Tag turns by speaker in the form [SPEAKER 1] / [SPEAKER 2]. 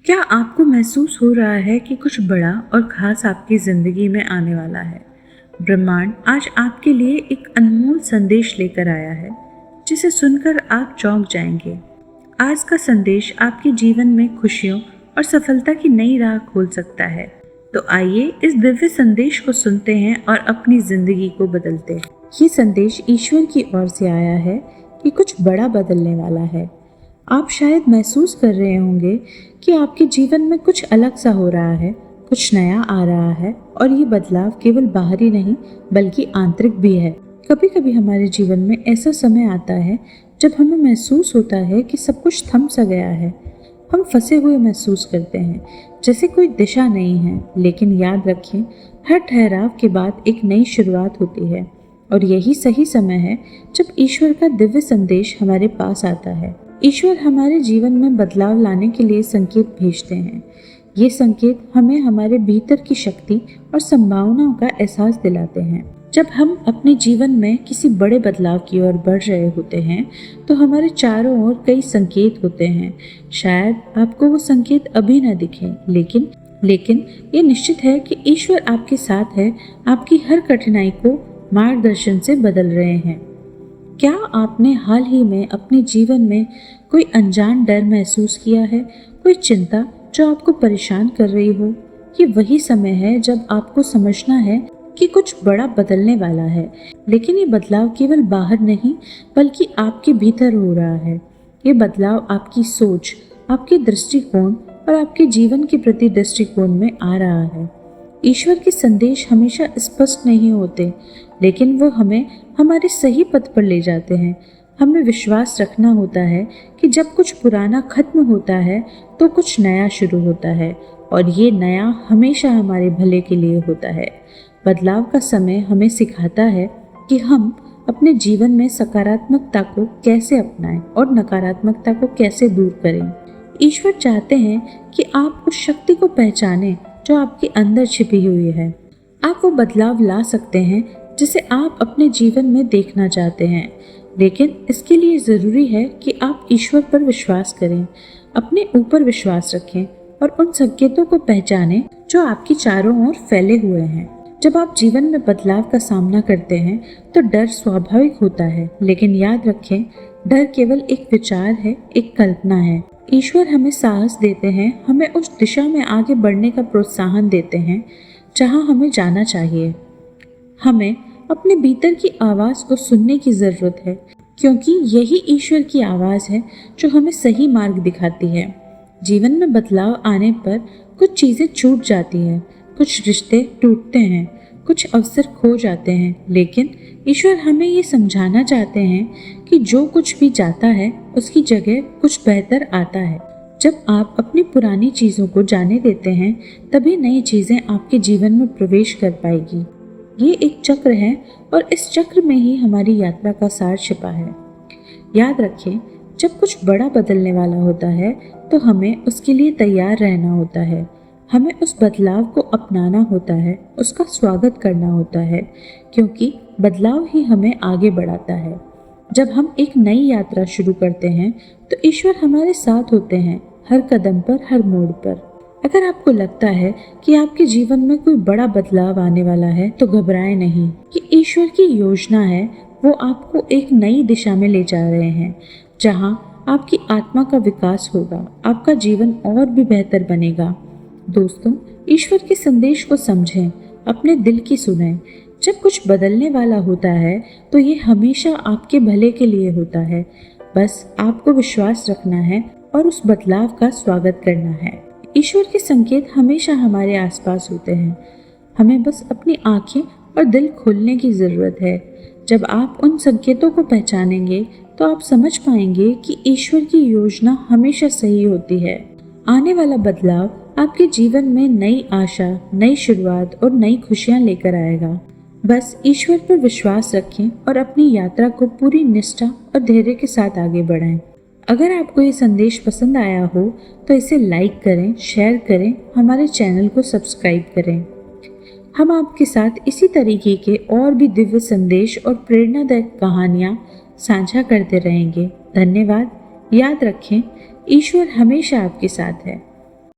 [SPEAKER 1] क्या आपको महसूस हो रहा है कि कुछ बड़ा और खास आपकी ज़िंदगी में आने वाला है? ब्रह्मांड आज आपके लिए एक अनमोल संदेश लेकर आया है, जिसे सुनकर आप चौंक जाएंगे। आज का संदेश आपके जीवन में खुशियों और सफलता की नई राह खोल सकता है। तो आइए इस दिव्य संदेश को सुनते हैं और अपनी ज़िंदगी को बदलते हैं। ये संदेश ईश्वर की ओर से आया है कि कुछ बड़ा बदलने वाला है। आप शायद महसूस कर रहे होंगे कि आपके जीवन में कुछ अलग सा हो रहा है, कुछ नया आ रहा है और ये बदलाव केवल बाहरी नहीं बल्कि आंतरिक भी है। कभी कभी हमारे जीवन में ऐसा समय आता है जब हमें महसूस होता है कि सब कुछ थम सा गया है। हम फंसे हुए महसूस करते हैं, जैसे कोई दिशा नहीं है। लेकिन याद रखें, हर ठहराव के बाद एक नई शुरुआत होती है और यही सही समय है जब ईश्वर का दिव्य संदेश हमारे पास आता है। ईश्वर हमारे जीवन में बदलाव लाने के लिए संकेत भेजते हैं। ये संकेत हमें हमारे भीतर की शक्ति और संभावनाओं का एहसास दिलाते हैं। जब हम अपने जीवन में किसी बड़े बदलाव की ओर बढ़ रहे होते हैं तो हमारे चारों ओर कई संकेत होते हैं। शायद आपको वो संकेत अभी न दिखें, लेकिन ये निश्चित है कि ईश्वर आपके साथ है, आपकी हर कठिनाई को मार्गदर्शन से बदल रहे हैं। क्या आपने हाल ही में अपने जीवन में कोई अनजान डर महसूस किया है, कोई चिंता जो आपको परेशान कर रही हो? ये वही समय है जब आपको समझना है कि कुछ बड़ा बदलने वाला है, लेकिन ये बदलाव केवल बाहर नहीं बल्कि आपके भीतर हो रहा है। ये बदलाव आपकी सोच, आपके दृष्टिकोण और आपके जीवन के प्रति दृष्टिकोण में आ रहा है। ईश्वर के संदेश हमेशा स्पष्ट नहीं होते, लेकिन वो हमें हमारे सही पथ पर ले जाते हैं। हमें विश्वास रखना होता है कि जब कुछ पुराना खत्म होता है तो कुछ नया शुरू होता है, और ये नया हमेशा हमारे भले के लिए होता है। बदलाव का समय हमें सिखाता है कि हम अपने जीवन में सकारात्मकता को कैसे अपनाएं और नकारात्मकता को कैसे दूर करें। ईश्वर चाहते हैं कि आप उस शक्ति को पहचानें जो आपके अंदर छिपी हुई है। आप वो बदलाव ला सकते हैं जिसे आप अपने जीवन में देखना चाहते हैं, लेकिन इसके लिए ज़रूरी है कि आप ईश्वर पर विश्वास करें, अपने ऊपर विश्वास रखें और उन संकेतों को पहचानें जो आपकी चारों ओर फैले हुए हैं। जब आप जीवन में बदलाव का सामना करते हैं तो डर स्वाभाविक होता है, लेकिन याद रखें, डर केवल एक विचार है, एक कल्पना है। ईश्वर हमें साहस देते हैं, हमें उस दिशा में आगे बढ़ने का प्रोत्साहन देते हैं जहां हमें जाना चाहिए। हमें अपने भीतर की आवाज़ को सुनने की ज़रूरत है, क्योंकि यही ईश्वर की आवाज़ है जो हमें सही मार्ग दिखाती है। जीवन में बदलाव आने पर कुछ चीज़ें छूट जाती हैं, कुछ रिश्ते टूटते हैं, कुछ अवसर खो जाते हैं, लेकिन ईश्वर हमें ये समझाना चाहते हैं कि जो कुछ भी जाता है उसकी जगह कुछ बेहतर आता है। जब आप अपनी पुरानी चीज़ों को जाने देते हैं तभी नई चीज़ें आपके जीवन में प्रवेश कर पाएगी। ये एक चक्र है और इस चक्र में ही हमारी यात्रा का सार छिपा है। याद रखें, जब कुछ बड़ा बदलने वाला होता है तो हमें उसके लिए तैयार रहना होता है। हमें उस बदलाव को अपनाना होता है, उसका स्वागत करना होता है, क्योंकि बदलाव ही हमें आगे बढ़ाता है। जब हम एक नई यात्रा शुरू करते हैं तो ईश्वर हमारे साथ होते हैं, हर कदम पर, हर मोड़ पर। अगर आपको लगता है कि आपके जीवन में कोई बड़ा बदलाव आने वाला है तो घबराएं नहीं। कि ईश्वर की योजना है, वो आपको एक नई दिशा में ले जा रहे हैं, जहां आपकी आत्मा का विकास होगा, आपका जीवन और भी बेहतर बनेगा। दोस्तों, ईश्वर के संदेश को समझें, अपने दिल की सुनें। जब कुछ बदलने वाला होता है तो ये हमेशा आपके भले के लिए होता है। बस आपको विश्वास रखना है और उस बदलाव का स्वागत करना है। ईश्वर के संकेत हमेशा हमारे आसपास होते हैं, हमें बस अपनी आंखें और दिल खोलने की ज़रूरत है। जब आप उन संकेतों को पहचानेंगे तो आप समझ पाएंगे कि ईश्वर की योजना हमेशा सही होती है। आने वाला बदलाव आपके जीवन में नई आशा, नई शुरुआत और नई खुशियाँ लेकर आएगा। बस ईश्वर पर विश्वास रखें और अपनी यात्रा को पूरी निष्ठा और धैर्य के साथ आगे बढ़ाएं। अगर आपको ये संदेश पसंद आया हो तो इसे लाइक करें, शेयर करें, हमारे चैनल को सब्सक्राइब करें। हम आपके साथ इसी तरीके के और भी दिव्य संदेश और प्रेरणादायक कहानियाँ साझा करते रहेंगे। धन्यवाद। याद रखें, ईश्वर हमेशा आपके साथ है।